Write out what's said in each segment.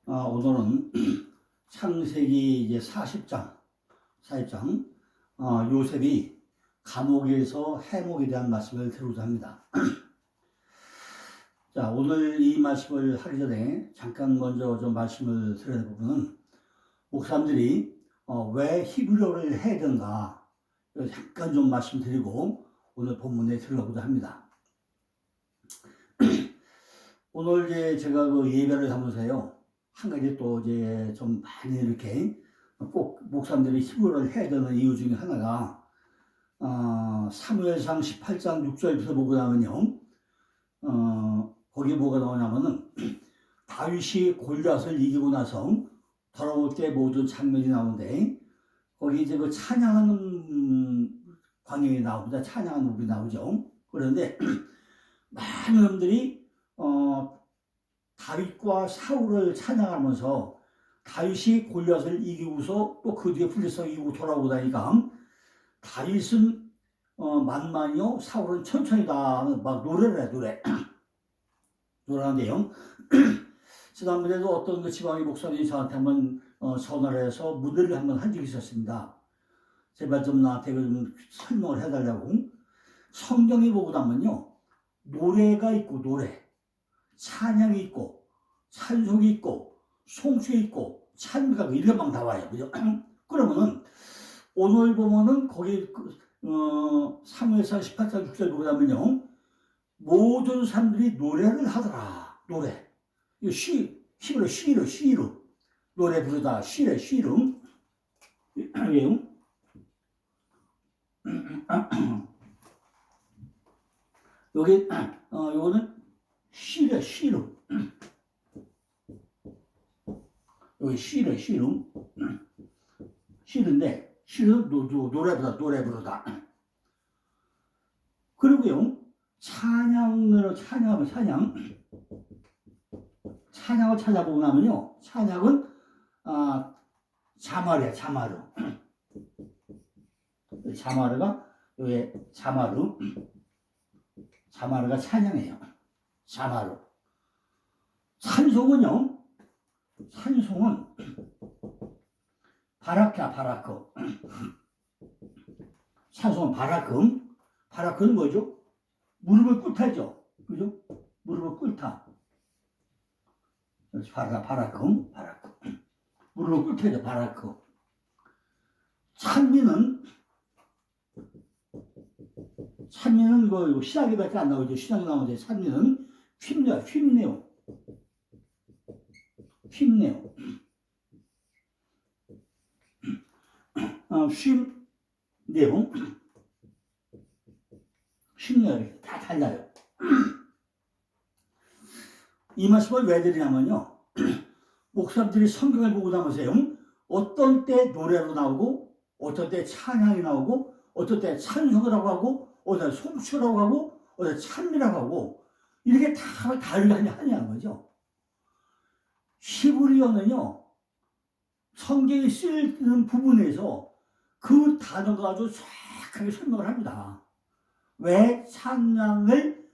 오늘은 창세기 이제 40장, 요셉이 감옥에서 해목에 대한 말씀을 드리고자 합니다. 자, 오늘 이 말씀을 하기 전에 잠깐 먼저 좀 말씀을 드리는 부분은 목사님들이 왜 히브리어를 해야 되는가 잠깐 좀 말씀드리고 오늘 본문에 들어가고자 합니다. 오늘 이제 제가 그 예배를 하면서요, 한 가지 또 이제 좀 많이 이렇게 꼭 목사님들이 히브리어를 해야 되는 이유 중에 하나가 사무엘상 18장 6절부터 보고 나면요, 거기 뭐가 나오냐면은 다윗이 골리앗을 이기고 나서 돌아올 때 모든 장면이 나오는데 거기 이제 그 찬양하는 광경이 나옵니다. 찬양하는 부분이 나오죠. 그런데 많은 사람들이 다윗과 사울을 찬양하면서 다윗이 골리앗을 이기고서 또 그 뒤에 블레셋을 이기고 돌아오고 나니까 다윗은 만만이요 사울은 천천히다 하는 막 노래를 해. 노래하는데요. 지난번에도 어떤 그 지방의 목사님이 저한테 한번 전화를 해서 문의를 한번 한 적이 있었습니다. 제발 좀 나한테 좀 설명을 해달라고. 성경에 보고 나면요, 노래가 있고 찬양이 있고 찬송이 있고 송축이 있고 찬미가 이렇게 막 나와요. 그죠? 그러면은 오늘 보면은 거기 사무엘상 18장 6절 보고 나면요, 모든 사람들이 노래를 하더라. 노래. 이거 시로 노래 부르다. 시로. 왜요? 여기 요거는 시로. 여기 시로. 시인데 시는 노래 부르다. 그리고요, 찬양을 찾아보고 나면요, 찬양은 자마르야. 자마르가 여기 자마르가 찬양이에요. 자마르. 찬송은 바라크. 찬송은 바라크는 뭐죠? 무릎을 꿇다죠. 그죠? 무릎을 꿇다. 바라크. 무릎을 꿇다죠. 바라크. 찬미는 이거 신학에밖에 안 나오죠. 신학에 나오는데 찬미는 휄네요. 휄네요. 다 달라요. 이 말씀을 왜 드리냐면요, 목사님들이 성경을 보고 나면서요, 어떤 때 노래로 나오고 어떤 때 찬양이 나오고 어떤 때 찬송이라고 하고 어떤 때 송추라고 하고 어떤 때 찬미라고 하고 이렇게 다 다르게 하냐는 거죠. 히브리어는요, 성경이 쓰이는 부분에서 그 단어가 아주 정확하게 설명을 합니다. 왜 찬송을,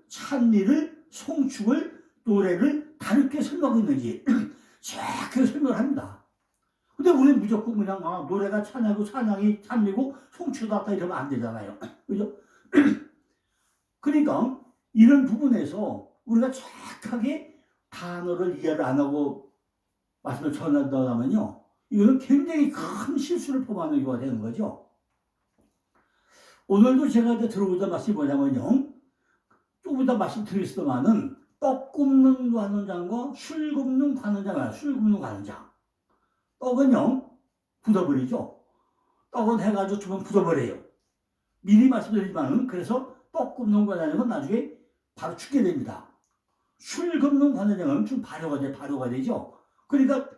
찬미를, 송축을, 노래를 다르게 설명하고 있는지 정확하게 설명을 합니다. 근데 우리는 무조건 그냥 노래가 찬양이고 찬양이 찬미고 송추다 이러면 안 되잖아요. 그죠? 그러니까 이런 부분에서 우리가 정확하게 단어를 이해를 안 하고 말씀을 전한다면요, 이거는 굉장히 큰 실수를 포함하는 경우가 되는 거죠. 오늘도 제가 이제 들어보자 말씀이 뭐냐면요, 조금 이따 말씀드리겠습니다만은 떡 굽는 관원장과 술 굽는 관원장이에요. 술 굽는 관원장. 떡은요, 굳어버리죠. 떡은 해가지고 두번 굳어버려요. 미리 말씀드리지만은 그래서 떡 굽는 관원장은 나중에 바로 죽게 됩니다. 술 굽는 관원장은 좀 발효가 되죠. 그러니까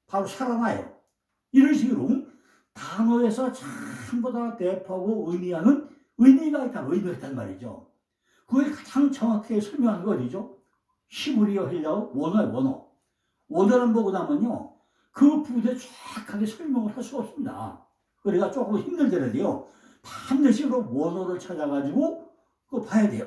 바로 살아나요. 이런 식으로 단어에서 전부 다 대표하고 의미가 있단 말이죠. 그걸 가장 정확하게 설명하는 거 어디죠? 히브리어 헬라어 원어예요. 원어를 보고 나면요, 그 부분에 정확하게 설명을 할 수가 없습니다. 그러니까 조금 힘들더라도요, 반드시 그 원어를 찾아가지고 그거 봐야 돼요.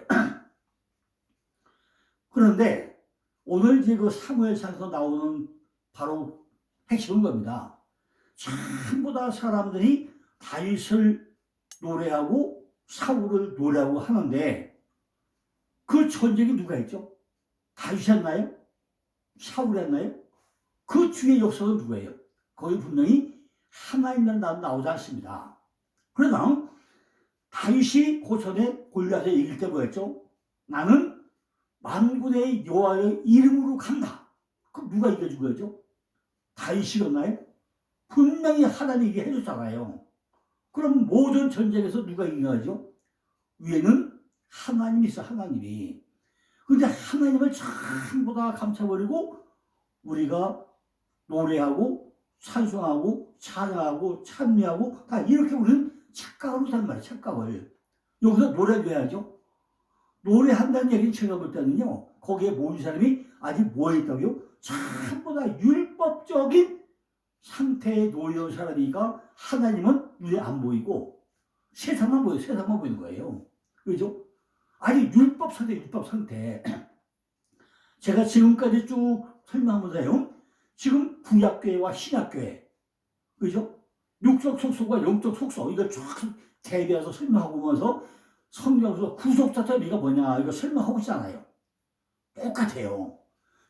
그런데 오늘 이제 그 사무엘상에서 나오는 바로 핵심은 겁니다. 전부 다 사람들이 다윗을 노래하고 사울을 노래하고 하는데 그 전쟁이 누가 했죠? 다윗이었나요? 사울이었나요? 그 뒤에 역사는 누구예요? 거기 분명히 하나님이라는 단어 나오지 않습니다. 그러나 다윗이 고전에 골리앗에 이길 때 뭐였죠? 나는 만군의 여호와의 이름으로 간다. 그럼 누가 이겨준 거죠? 다윗이었나요? 분명히 하나님이 해줬잖아요. 그럼 모든 전쟁에서 누가 이긴 거죠? 위에는 하나님이 있어, 하나님이. 근데 하나님을 전부 다 감춰버리고 우리가 노래하고 찬송하고 찬양하고 찬미하고 다 이렇게 우리는 착각을 한단 말이에요. 착각을. 여기서 노래도 해야죠. 노래한다는 얘기는 제가 볼 때는요. 거기에 모인 사람이 아직 뭐 했다고요? 전부 다 율법적인 상태에 놓여온 사람이니까 하나님은 눈에 안 보이고 세상만 보여요. 세상만 보이는 거예요. 그죠? 아니 율법 상태, 율법 상태. 제가 지금까지 쭉 설명하면서요. 지금 구약교회와 신약교회, 그죠? 육적 속소가 영적 속소, 이걸 쫙 대비해서 설명하고 보면서 성경에서 구속 자체가 네가 뭐냐, 이거 설명하고 있잖아요. 똑같아요.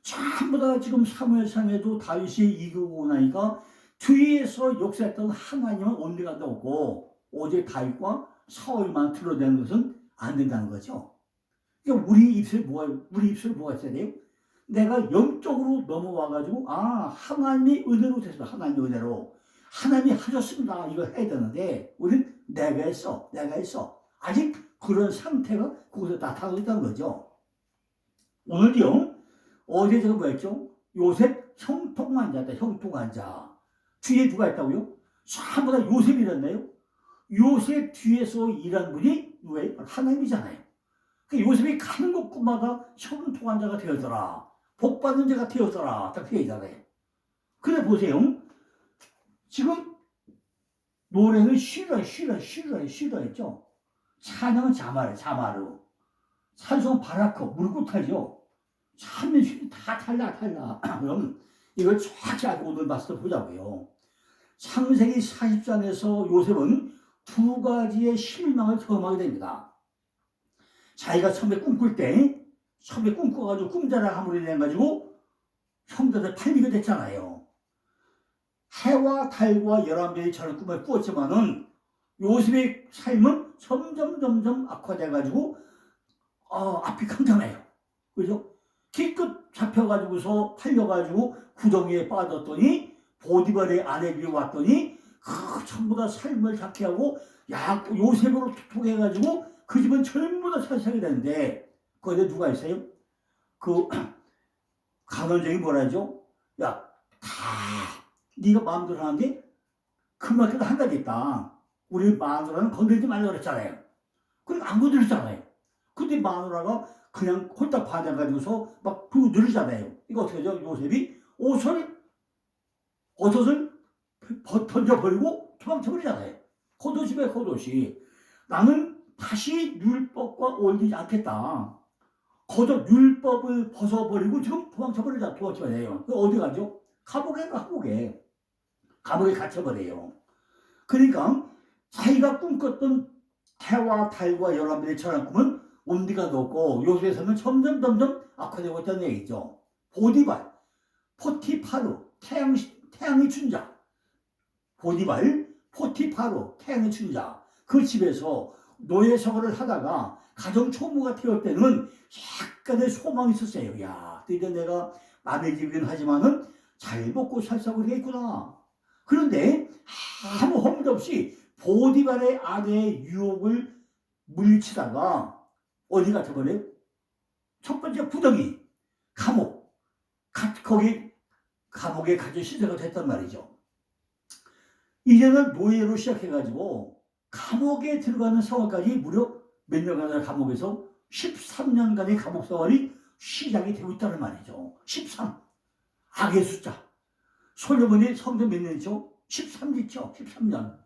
전부 다 지금 사무엘상에도 다윗이 이기고 나니까 뒤에서 역사했던 하나님은 온데간데 없고 오직 다윗과 사울만 드러내는 것은 안 된다는 거죠. 그러니까 우리 입술에 뭐가 있어야 돼요? 내가 영적으로 넘어와가지고 하나님이 은혜로 됐어. 하나님이 은혜로 하나님이 하셨습니다. 이거 해야 되는데 우리는 내가 했어. 아직 그런 상태가 거기서 나타나고 있다는 거죠. 오늘요. 어제 제가 뭐였죠? 요셉 형통환자다. 형통환자. 뒤에 누가 있다고요? 전부 다 요셉이랬나요? 요셉 뒤에서 일한 분이 누구예요? 하나님이잖아요. 그러니까 요셉이 가는 곳마다 형통환자가 되었더라. 복받는 자가 되었더라. 딱 되어있잖아요. 근데 보세요. 지금 노래는 쉬러했죠. 찬양은 자마르. 찬송 바라크, 물구타죠. 찬미 다 탈라. 그럼 이걸 정확히 알고 오늘 말씀 보자고요. 창세기 40장에서 요셉은 두 가지의 실망을 경험하게 됩니다. 자기가 처음에 꿈꿔가지고 꿈자랑 한물이 내가지고 형제들 팔리게 됐잖아요. 해와 달과 11별이 저런 꿈을 꾸었지만은 요셉의 삶은 점점 악화돼가지고 앞이 캄캄해요. 그죠? 기껏 잡혀가지고서 팔려가지고 구덩이에 빠졌더니 보디발의 아내들이 왔더니 전부 다 삶을 잡게 하고 요셉으로 투통해가지고 그 집은 전부 다 살살이 되는데 거기에 누가 있어요? 그 간원장이 뭐라 하죠? 야, 네가 마음대로 하는데 그 말도 한 가지 있다. 우리 마누라는 건드리지 말라고 그랬잖아요. 그러니까 안 건드렸잖아요. 근데 마누라가 그냥 홀딱 반해가지고서 막 불고 누르잖아요. 이거 어떻게 하죠? 요셉이 옷을 던져버리고 도망쳐버리잖아요. 겉옷이. 나는 다시 율법과 어울리지 않겠다. 율법을 벗어버리고 지금 도망쳐버려요. 어디 가죠? 감옥에 갇혀버려요. 그러니까 자기가 꿈꿨던 해와 달과 11별의 저런 꿈은 온디가 높고 요셉의 삶은 점점 악화되고 있다는 얘기죠. 보디발, 포티파루, 태양의 춘자. 보디발, 포티파루, 태양의 춘자. 그 집에서 노예 생활을 하다가 가정 초부가 되었을 때는 약간의 소망이 있었어요. 야, 이제 내가 남의 집이긴 하지만은 잘 먹고 살자고 그러겠구나. 그런데 아무 허물 없이 보디발의 아내의 유혹을 물리치다가 어디 갇혀버려요? 첫 번째 구덩이, 거기 감옥에 갇혀 시대가 됐단 말이죠. 이제는 노예로 시작해가지고 감옥에 들어가는 생활까지 무려 몇 년간의 감옥에서 13년간의 감옥 생활이 시작이 되고 있다는 말이죠. 13. 악의 숫자. 솔로몬이 성전 몇 년이죠? 13이죠. 13년.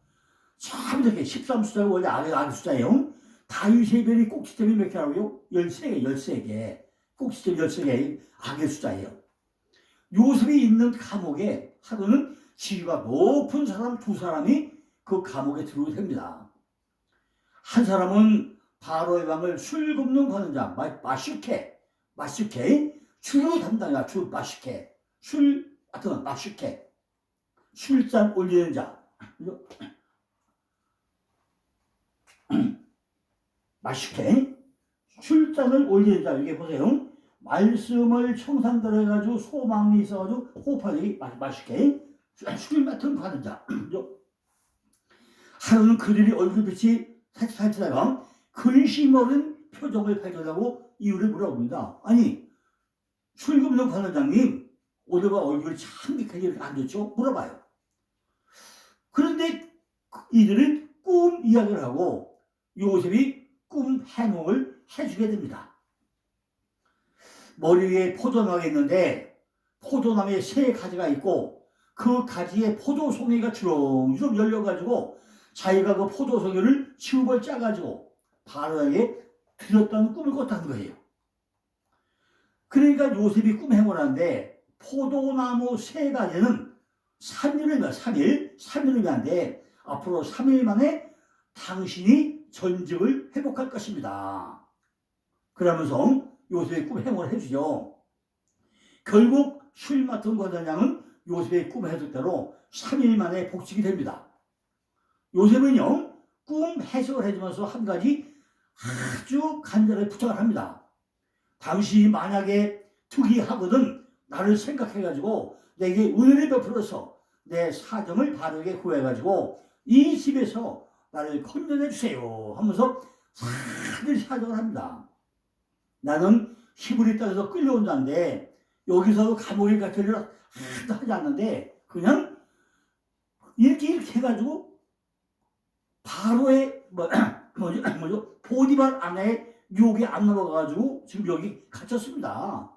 참 이렇게 13숫자가 원래 악의 숫자예요. 다윗의 별이 꼭지점이 몇 개라고요? 13개. 꼭지점 13개의 악의 숫자예요. 요셉이 있는 감옥에 하루는 지위가 높은 사람 두 사람이 그 감옥에 들어오게 됩니다. 한 사람은 바로의 왕을 술 굽는 관원장 마슈케 주로 담당이야. 마슈케 마슈케 술잔 올리는 자 마슈케 술잔을 올리는 자. 여기 보세요. 말씀을 청산대로 해가지고 소망이 있어가지고 호흡하기 마슈케 술 맡은 관원자. 하루는 그들이 얼굴빛이 살펴다가 근심 어린 표정을 발견하고 이유를 물어봅니다. 아니, 술 굽는 관원장님, 오늘과 얼굴이 참 이렇게 안 좋죠? 물어봐요. 그런데 이들은 꿈 이야기를 하고 요셉이 꿈 해몽을 해주게 됩니다. 머리 위에 포도나무가 있는데 포도나무에 세 가지가 있고 그 가지에 포도송이가 주렁주렁 열려가지고 자기가 그 포도송이를 칩을 짜가지고 바로에게 드렸다는 꿈을 꿨다는 거예요. 그러니까 요셉이 꿈 해몽을 하는데 포도나무 세 가지는 3일을 위한데 앞으로 3일 만에 당신이 전직을 회복할 것입니다. 그러면서 요셉의 꿈 해몽을 해주죠. 결국 술 맡은 관장은 요셉의 꿈 해석대로 3일 만에 복직이 됩니다. 요셉은요, 꿈 해석을 해주면서 한 가지 아주 간절하게 부탁을 합니다. 당신이 만약에 특이하거든 나를 생각해가지고 내게 은혜를 베풀어서 내 사정을 바르게 구해가지고 이 집에서 나를 건져내 주세요 하면서 다들 사정을 합니다. 나는 히브리 땅에서 끌려온 자인데 여기서도 감옥에 갇히려 하지 않는데 그냥 이렇게 해가지고 바로의 보디발 아내의 유혹에 안 넘어가가지고 지금 여기 갇혔습니다.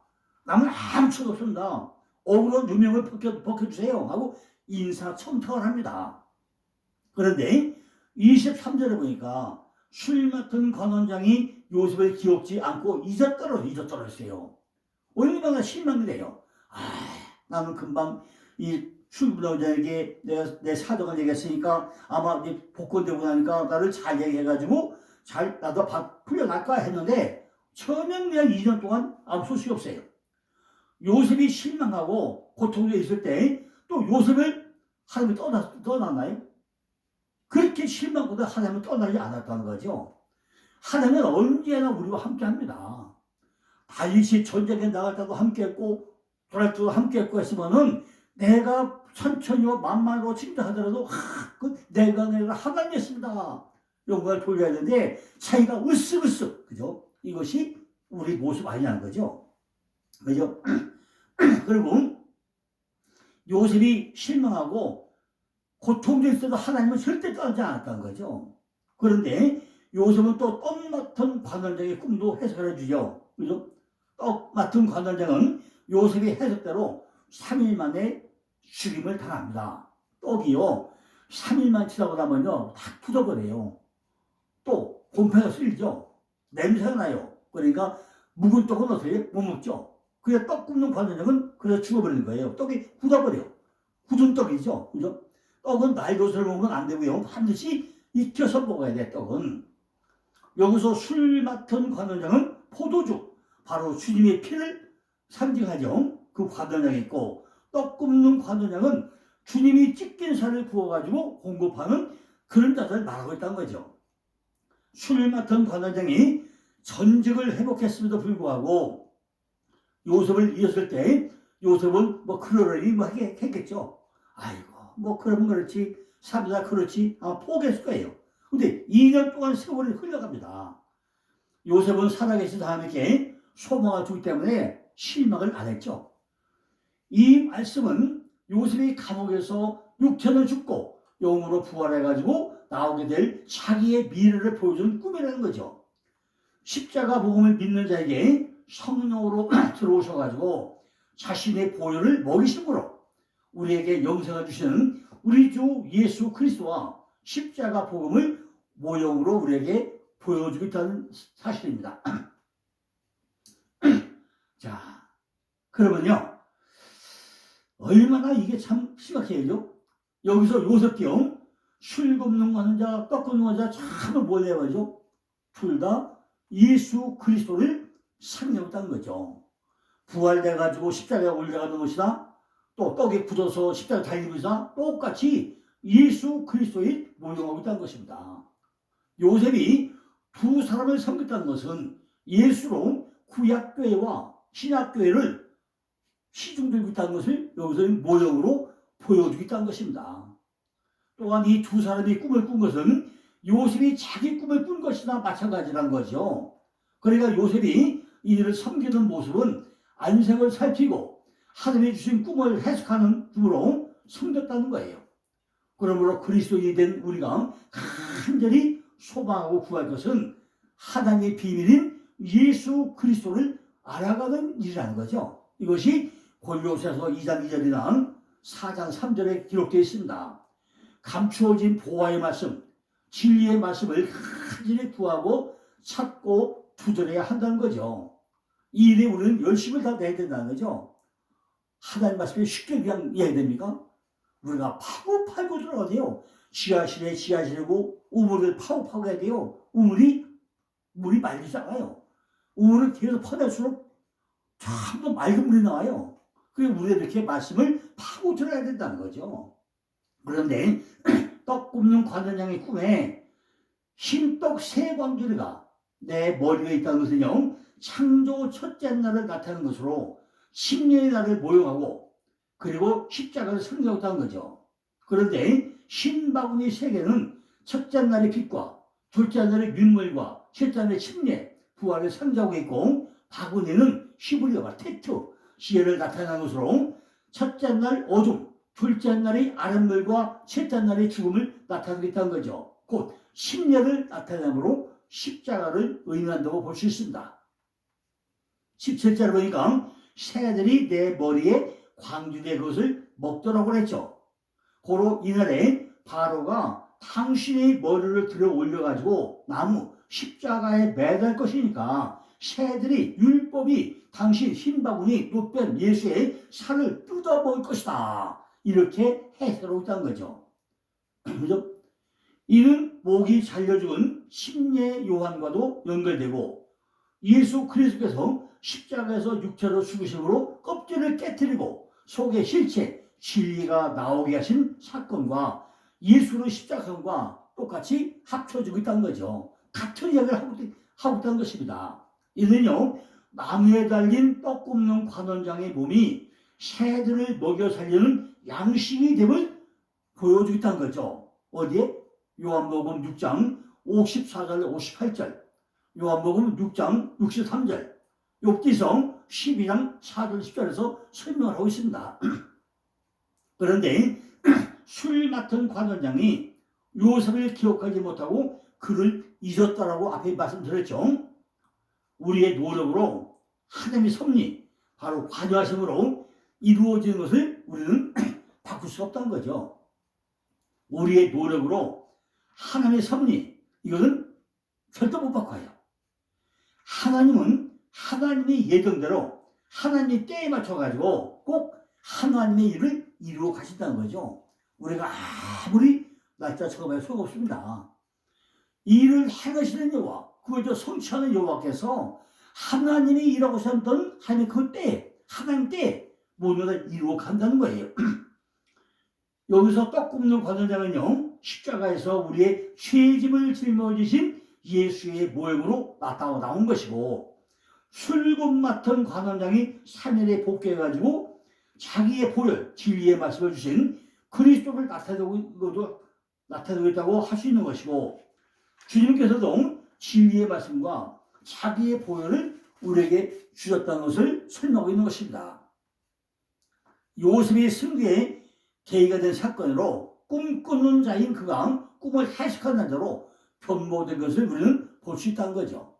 남은 아무 척 없습니다. 억울한 누명을 벗겨주세요 하고 인사청탁을 합니다. 그런데 23절에 보니까 술 맡은 관원장이 요셉을 기억지 않고 잊어떨어졌어요. 얼마나 실망이 돼요. 나는 금방 이 술부장에게 내가 내 사정을 얘기했으니까 아마 복권되고 나니까 나를 잘 얘기해가지고 나도 풀려날까 했는데 전혀 그냥 2년 동안 아무 소식이 없어요. 요셉이 실망하고 고통에 있을 때 또 요셉을 하나님이 떠났나요? 그렇게 실망보다 하나님은 떠나지 않았다는 거죠. 하나님은 언제나 우리와 함께 합니다. 다윗이 전쟁에 나갈 때도 함께 했고 돌아갈 때도 함께 했고 했으면은 내가 천천히와 만만으로 칭찬하더라도 내가 하나님이었습니다. 영광을 돌려야 되는데 자기가 으쓱으쓱 그죠? 이것이 우리 모습 아니냐는 거죠. 그죠? 그리고 요셉이 실망하고 고통될 때도 하나님은 절대 떠나지 않았다는 거죠. 그런데 요셉은 또 떡 맡은 관원장의 꿈도 해석을 해주죠. 그죠? 떡 맡은 관원장은 요셉의 해석대로 3일 만에 죽임을 당합니다. 떡이요, 3일만 지나고 나면요, 다 굳어버려요. 또, 곰팡이가 쓸죠. 냄새가 나요. 그러니까, 묵은 떡은 어떻게 못 먹죠. 그래서 떡 굽는 관원장은 그래서 죽어버리는 거예요. 떡이 굳어버려. 굳은 떡이죠. 그죠? 떡은 날것을 먹으면 안 되고요. 반드시 익혀서 먹어야 돼, 떡은. 여기서 술 맡은 관원장은 포도주, 바로 주님의 피를 상징하죠. 그 관원장이 있고, 떡 굽는 관원장은 주님이 찢긴 살을 구워가지고 공급하는 그런 자들을 말하고 있다는 거죠. 술 맡은 관원장이 전직을 회복했음에도 불구하고 요셉을 이었을 때 요셉은 그러려니 했겠죠. 아이고 그러면 그렇지 삽니다 그렇지 아마 포기했을 거예요. 근데 2년 동안 세월이 흘러갑니다. 요셉은 살아계신 하나님께 소망을 주기 때문에 실망을 안 했죠. 이 말씀은 요셉이 감옥에서 육체는 죽고 영으로 부활해가지고 나오게 될 자기의 미래를 보여주는 꿈이라는 거죠. 십자가 복음을 믿는 자에게 성령으로 들어오셔가지고 자신의 보혈을 먹이심으로 우리에게 영생을 주시는 우리 주 예수 그리스도와 십자가 복음을 모형으로 우리에게 보여주고 있다는 사실입니다. 자, 그러면요, 얼마나 이게 참 심각해요. 여기서 요셉경 술 굽는 환자, 떡 굽는 환자 참을 몰래야죠. 둘 다 예수 그리스도를 상징했다는 거죠. 부활돼가지고 십자가에 올라가는 것이나 또 떡에 굳어서 십자가 달리는 것이나 똑같이 예수 그리스도를 모형하고 있다는 것입니다. 요셉이 두 사람을 섬겼다는 것은 예수로 구약교회와 신약교회를 시중들고 있다는 것을 여기서 모형으로 보여주고 있다는 것입니다. 또한 이 두 사람이 꿈을 꾼 것은 요셉이 자기 꿈을 꾼 것이나 마찬가지라는 거죠. 그러니까 요셉이 이들을 섬기는 모습은 안색을 살피고 하나님이 주신 꿈을 해석하는 중으로 섬겼다는 거예요. 그러므로 그리스도인이 된 우리가 간절히 소망하고 구할 것은 하나님의 비밀인 예수 그리스도를 알아가는 일이라는 거죠. 이것이 골로새서 2장 2절이나 4장 3절에 기록되어 있습니다. 감추어진 보화의 말씀, 진리의 말씀을 간절히 구하고 찾고 두드려야 한다는 거죠. 이 일에 우리는 열심을 다 내야 된다는 거죠. 하나님 말씀이 쉽게 그냥 이해해야 됩니까? 우리가 파고 들어가야 돼요. 지하실이고 우물을 파고 해야 돼요. 물이 말리지 않아요. 우물을 계속 퍼낼수록 전부 맑은 물이 나와요. 그래서 우리가 이렇게 말씀을 파고 들어야 된다는 거죠. 그런데 떡 굽는 관원장의 꿈에 흰떡 세 광주리가 내 머리에 있다는 것은요, 창조 첫째 날을 나타내는 것으로 십년의 날을 모형하고 그리고 십자가를 상징했다는 거죠. 그런데 흰 바구니 세 개는 첫째 날의 빛과 둘째 날의 윤물과 셋째 날의 침례, 부활을 상징하고 있고, 바구니는 히브리어가 테트, 지혜를 나타내는 것으로 첫째 날 어둠, 둘째 날의 아랫물과 셋째 날의 죽음을 나타내고 있다는 거죠. 곧 십년을 나타내므로 십자가를 의미한다고 볼 수 있습니다. 17절을 보니까 새들이 내 머리에 광주리의 것을 먹더라고 그랬죠. 고로 이날에 바로가 당신의 머리를 들어 올려가지고 나무 십자가에 매달 것이니까 새들이 율법이 당신 흰 바구니 롯뺀 예수의 살을 뜯어먹을 것이다. 이렇게 해석하고 있다는 거죠. 그죠? 이는 목이 잘려 죽은 심예 요한과도 연결되고 예수 그리스도께서 십자가에서 육체로 죽으심으로 껍질을 깨뜨리고 속에 실체, 진리가 나오게 하신 사건과 예수의 십자가과 똑같이 합쳐지고 있다는 거죠. 같은 이야기를 하고 있다는 것입니다. 이는요, 나무에 달린 떡 굽는 관원장의 몸이 새들을 먹여 살리는 양식이 됨을 보여주고 있다는 거죠. 어디에? 요한복음 6장 54절 58절, 요한복음 6장 63절, 욥기서 12장 4절 10절에서 설명을 하고 있습니다. 그런데 술 맡은 관원장이 요셉을 기억하지 못하고 그를 잊었다라고 앞에 말씀드렸죠. 우리의 노력으로 하나님의 섭리, 바로 관여하심으로 이루어지는 것을 우리는 바꿀 수 없다는 거죠. 우리의 노력으로 하나님의 섭리, 이것은 절대 못 바꿔요. 하나님은 하나님의 예정대로 하나님의 때에 맞춰가지고 꼭 하나님의 일을 이루어 가신다는 거죠. 우리가 아무리 날짜 적어봐야 소용없습니다. 이 일을 행하시는 여호와, 그걸 성취하는 여호와께서 하나님이 일하고 하셨던 하나님의 그 때, 하나님 때 모든 것을 이루어 간다는 거예요. 여기서 떡 굽는 관원장은요, 십자가에서 우리의 죄짐을 짊어지신 예수의 모형으로 나온 것이고, 술금 맡은 관원장이 3일에 복귀해가지고 자기의 보혈, 진리의 말씀을 주신 그리스도를 나타내고 있다고 할 수 있는 것이고, 주님께서도 진리의 말씀과 자기의 보혈을 우리에게 주셨다는 것을 설명하고 있는 것입니다. 요셉의 승리에 계기가 된 사건으로 꿈꾸는 자인 그가 꿈을 해석하는 자로 변모된 것을 우리는 볼 수 있다는 거죠.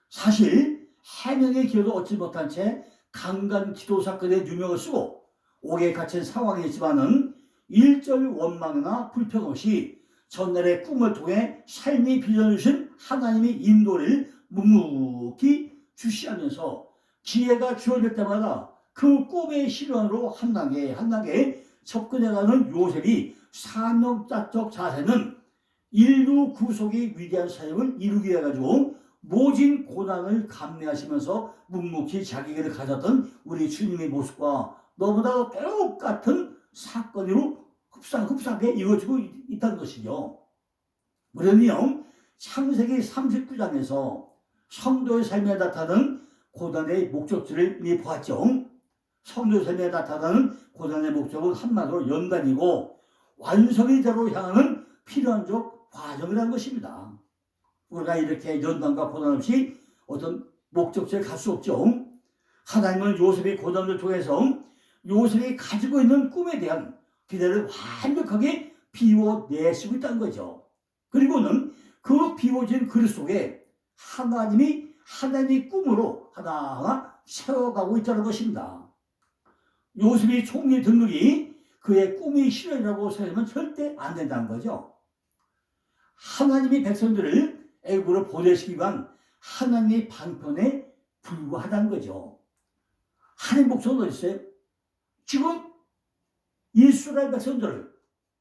사실 해명의 기회도 얻지 못한 채 강간 기도 사건의 누명을 쓰고 옥에 갇힌 상황이었지만은 일절 원망이나 불평 없이 전날의 꿈을 통해 삶의 비전을 주신 하나님의 인도를 묵묵히 주시하면서 기회가 주어질 때마다 그 꿈의 실현으로 한 단계 한 단계 접근해가는 요셉이 사명자적 자세는 인류 구속의 위대한 사역을 이루기 위해 가지고 모진 고난을 감내하시면서 묵묵히 자기 길을 가졌던 우리 주님의 모습과 너무나 똑같은 사건으로 흡사하게 이루어지고 있다는 것이죠. 우리는요, 창세기 39장에서 성도의 삶에 나타나는 고난의 목적지를 이미 보았죠. 성도의 삶에 나타나는 고난의 목적은 한마디로 연단이고 완성의 대로 향하는 필연적 과정이라는 것입니다. 우리가 이렇게 연단과 고난 없이 어떤 목적지에 갈 수 없죠. 하나님은 요셉의 고난을 통해서 요셉이 가지고 있는 꿈에 대한 기대를 완벽하게 비워내시고 있다는 거죠. 그리고는 그 비워진 그릇 속에 하나님이 하나님의 꿈으로 하나하나 세워가고 있다는 것입니다. 요셉이 총리 등극이 그의 꿈이 실현이라고 생각하면 절대 안 된다는 거죠. 하나님이 백성들을 애굽으로 보내시기 위한 하나님의 방편에 불과하다는 거죠. 하나님 목적은 어디 있어요? 지금 이스라엘 백성들을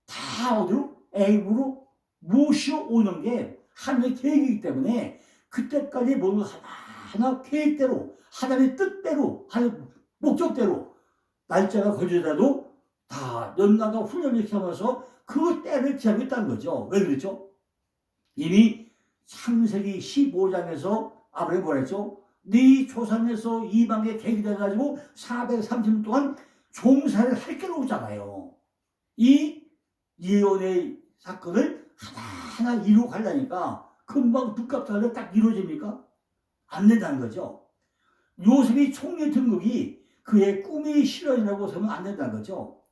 다 어디로? 애굽으로 모셔오는 게 하나님의 계획이기 때문에 그때까지 모든 하나하나 계획대로 하나님의 뜻대로 하나님의 목적대로 날짜가 걸리더라도 다 연단과 훈련을 시키면서 그 때를 기다리고 있다는 거죠. 왜 그랬죠? 이미 창세기 15장에서 아브라함이 뭐라 했죠? 네 조상에서 이방에 계기돼가지고 430년 동안 종살이를 할 게로 오잖아요. 이 예언의 사건을 하나하나 이루어 가려니까 금방 두껍다고 딱 이루어집니까? 안 된다는 거죠. 요셉이 총리 등극이 그의 꿈의 실현이라고 하면 안 된다는 거죠.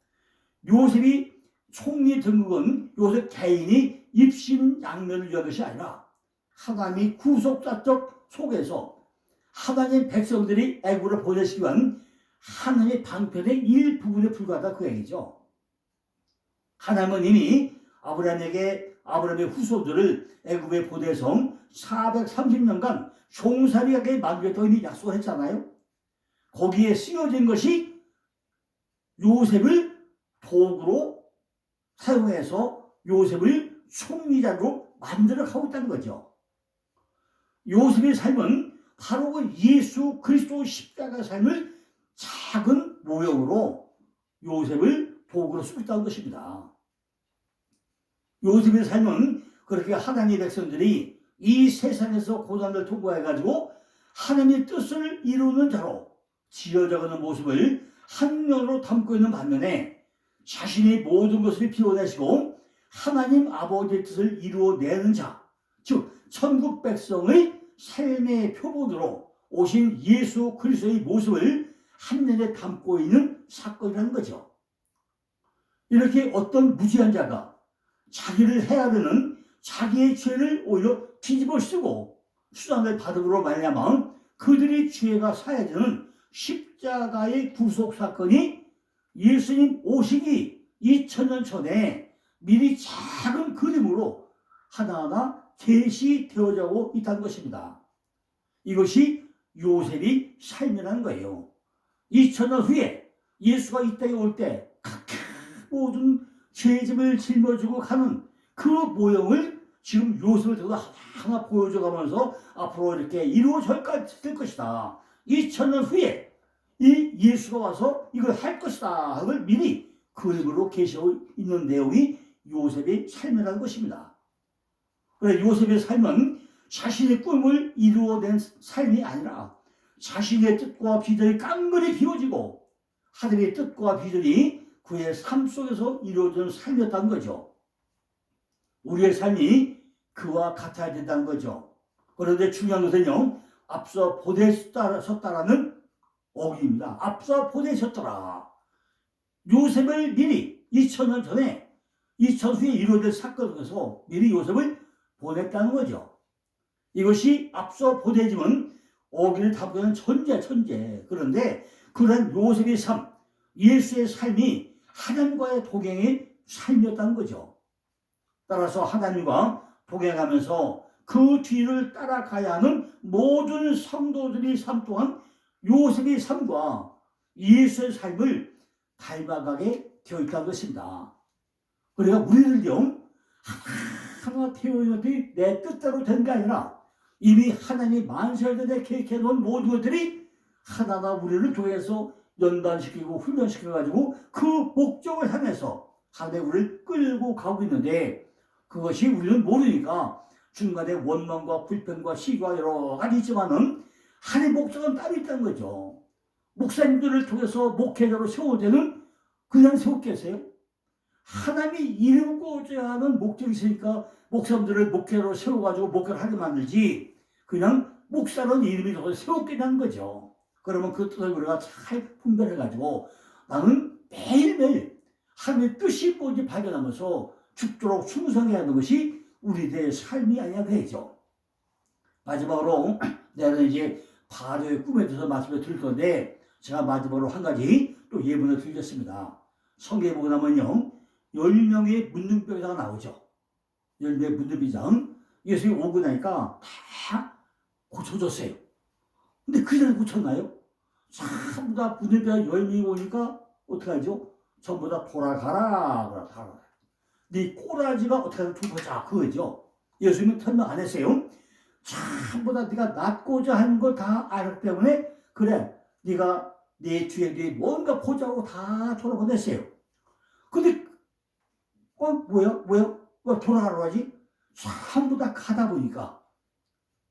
요셉이 총리 등극은 요셉 개인이 입신양면을 위한 것이 아니라 하나님이 구속자적 속에서 하나님 백성들이 애굽으로 보내시기 위한 하나님의 방편의 일부분에 불과하다 그 얘기죠. 하나님은 이미 아브라함의 후손들을 애굽에 보내서 430년간 종살이하게 만들겠다고 이미 약속을 했잖아요. 거기에 쓰여진 것이 요셉을 도구로 사용해서 요셉을 총리자로 만들어 가고 있다는 거죠. 요셉의 삶은 바로 그 예수 그리스도 십자가 삶을 작은 모형으로 요셉을 도구로 쓰고 있다는 것입니다. 요셉의 삶은 그렇게 하나님의 백성들이 이 세상에서 고난을 통과해가지고 하나님의 뜻을 이루는 자로 지어져가는 모습을 한 면으로 담고 있는 반면에 자신의 모든 것을 비워내시고 하나님 아버지의 뜻을 이루어내는 자, 즉 천국 백성의 삶의 표본으로 오신 예수 그리스도의 모습을 한면에 담고 있는 사건이라는 거죠. 이렇게 어떤 무지한 자가 자기를 헤아르는 자기의 죄를 오히려 뒤집어 쓰고 수단을 받음으로 말미암아 그들의 죄가 사해지는 십자가의 구속 사건이 예수님 오시기 2000년 전에 미리 작은 그림으로 하나하나 계시되어지고 있다는 것입니다. 이것이 요셉이 삶이라는 거예요. 2000년 후에 예수가 이 땅에 올 때 모든 죄짐을 짊어지고 가는 그 모형을 지금 요셉을 통해서 하나 보여줘가면서 앞으로 이렇게 이루어질 것이다. 2000년 후에 이 예수가 와서 이걸 할 것이다. 그걸 미리 그림으로 계시하고 있는 내용이 요셉의 삶이라는 것입니다. 그래 요셉의 삶은 자신의 꿈을 이루어낸 삶이 아니라 자신의 뜻과 비전이 깡그리 비워지고 하나님의 뜻과 비전이 그의 삶 속에서 이루어지는 삶이었다는 거죠. 우리의 삶이 그와 같아야 된다는 거죠. 그런데 중요한 것은요, 앞서 보내셨다라는 어기입니다. 앞서 보내셨더라. 요셉을 미리 2000년 전에 2000 후에 이루어질 사건에서 미리 요셉을 보냈다는 거죠. 이것이 앞서 보내지면 어기를 담고 있는 천재. 그런데 그런 요셉의 삶, 예수의 삶이 하나님과의 동행의 삶이었다는 거죠. 따라서 하나님과 동행하면서 그 뒤를 따라가야 하는 모든 성도들의 삶 또한 요셉의 삶과 예수의 삶을 닮아가게 되어 있다는 것입니다. 그러니까 우리들요, 하나 태어난 것이 내 뜻대로 된 게 아니라 이미 하나님이 만세전에 계획해 놓은 모든 것들이 하나하나 우리를 통해서 연단시키고 훈련시켜가지고 그 목적을 향해서 하나님 우리를 끌고 가고 있는데, 그것이 우리는 모르니까 중간에 원망과 불평과 시기와 여러 가지 있지만은 하나님의 목적은 따로 있다는 거죠. 목사님들을 통해서 목회자로 세울 때는 그냥 세웠겠어요? 하나님이 이루고자 하는 목적이 있으니까 목사님들을 목회자로 세워가지고 목회를 하게 만들지, 그냥 목사는 이름이 더 세웠게 한 거죠. 그러면 그 뜻을 우리가 잘 분별해가지고 나는 매일매일 하나님의 뜻이 뭔지 발견하면서 죽도록 충성해야 하는 것이 우리들의 삶이 아니야 되죠. 마지막으로 내가 이제 바로의 꿈에 대해서 말씀을 드릴 건데, 제가 마지막으로 한 가지 또 예문을 드리겠습니다. 성경에 보고 나면요, 10명의 문둥병자가 나오죠. 10명의 문둥병자. 예수님이 오고 나니까 다 고쳐졌어요. 근데 그 전에 고쳤나요? 전부 다 문둥병자 10명이 오니까 어떻게 하죠? 전부 다 돌아가라. 네 꼬라지가 어떻게 하면 죽어자, 그거죠. 예수님은 설명 안 했어요. 전부 다 네가 낫고자 하는 걸 다 알기 때문에, 그래, 네가 네 뒤에 뭔가 보자고 다 돌아보냈어요. 근데 뭐야? 왜 돌아가라고 하지? 전부 다 가다 보니까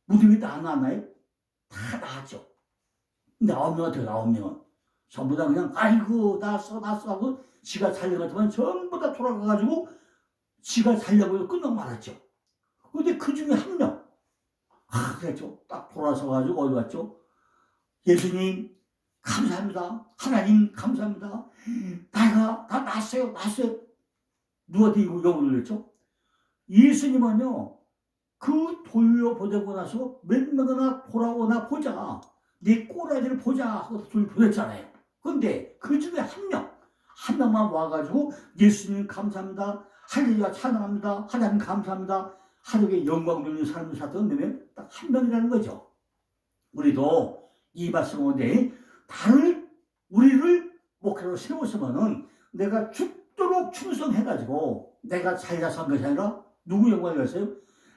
무덤이 다 안 나왔나요? 다 나왔죠. 근데 9명한테 9명은 전부 다 그냥 아이고 나왔어 하고 지가 살려갔지만 전부 다 돌아가가지고 지가 살려고 끝나고 말았죠. 근데 그 중에 한 명, 그랬죠. 딱 돌아서가지고 어디 갔죠? 예수님 감사합니다. 하나님 감사합니다. 내가 다 났어요. 누구한테 이거 욕을 올렸죠? 예수님은요, 그 돌려보내고 나서 몇 명이나 돌아오나 보자, 네 꼬라지를 보자 하고 돌려보냈잖아요. 근데 그 중에 한 명만 와가지고 예수님 감사합니다. 할렐루야 찬양합니다. 하나님 감사합니다. 하나님의 영광 돌리는 삶을 살던 놈이 딱 한 명이라는 거죠. 우리도 이 말씀 가운데 우리를 목회로 세웠으면은 내가 죽도록 충성해가지고 내가 살려서 한 것이 아니라 누구 영광을 위해서요?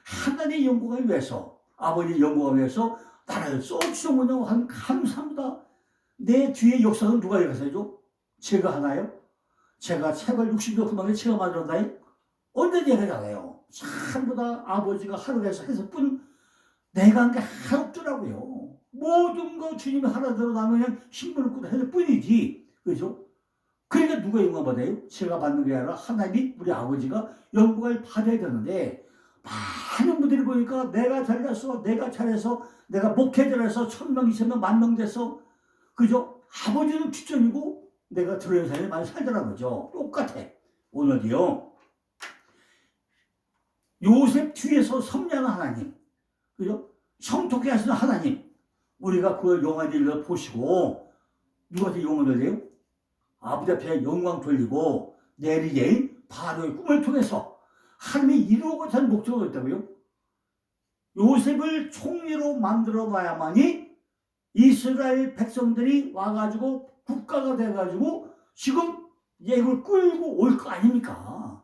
하나님의 영광을 위해서, 아버지의 영광을 위해서 나를 쏘주시군요. 한 감사합니다. 내 뒤에 역사는 누가 일어서죠? 제가 하나요? 제가 책을 60년 그만에 제가 만들었나요? 언제든지 하잖아요. 전부 다 아버지가 하루에서 해서 뿐 내가 한 게 하나 없더라고요. 모든 거 주님이 하나대로 나는 그냥 신문을 꾸려 해줄 뿐이지. 그죠? 그러니까 누가 영광 받아요? 제가 받는 게 아니라 하나님이 우리 아버지가 영광을 받아야 되는데, 많은 분들이 보니까 내가 잘났어, 내가 목회자라서 1000명, 2000명, 10,000명 됐어. 그죠? 아버지는 뒷전이고 내가 들어온 삶이 많이 살더라는 거죠. 똑같아. 오늘도요, 요셉 뒤에서 섭리하는 하나님, 그죠? 성토케 하시는 하나님, 우리가 그 영광 일을 보시고 누구한테 영광을 돌려요? 아버지 앞에 영광 돌리고 내리게 바로의 꿈을 통해서 하나님이 이루고자 하는 목적이 있다고요? 요셉을 총리로 만들어 봐야만이 이스라엘 백성들이 와가지고 국가가 돼가지고 지금 얘를 끌고 올 거 아닙니까?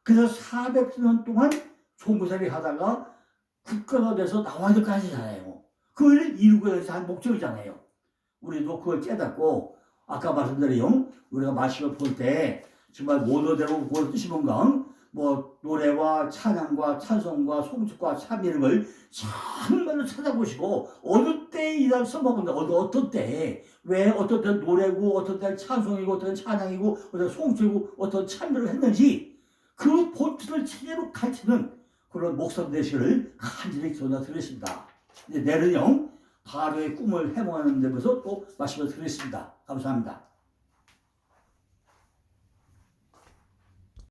그래서 400년 동안 종부살이 하다가 국가가 돼서 나와야 될 거 아니잖아요. 그걸 이루고자 하는 목적이잖아요. 우리도 그걸 깨닫고, 아까 말씀드린 우리가 말씀을 볼 때 정말 원어대로 뭘 뜻이 뭔가, 뭐 노래와 찬양과 찬송과 송축과 참 이런 걸 정말로 찾아보시고, 어느 때 이런 써먹은다, 어떤 때, 왜 어떤 때 노래고 어떤 때 찬송이고 어떤 때 찬양이고 어떤 송축이고 어떤 참여를 했는지 그 본질을 제대로 가르치는 그런 목사 되시를 간절히 전화드리겠습니다. 내일은요, 바로의 꿈을 해몽하는 데서 또 말씀을 드리겠습니다. 감사합니다.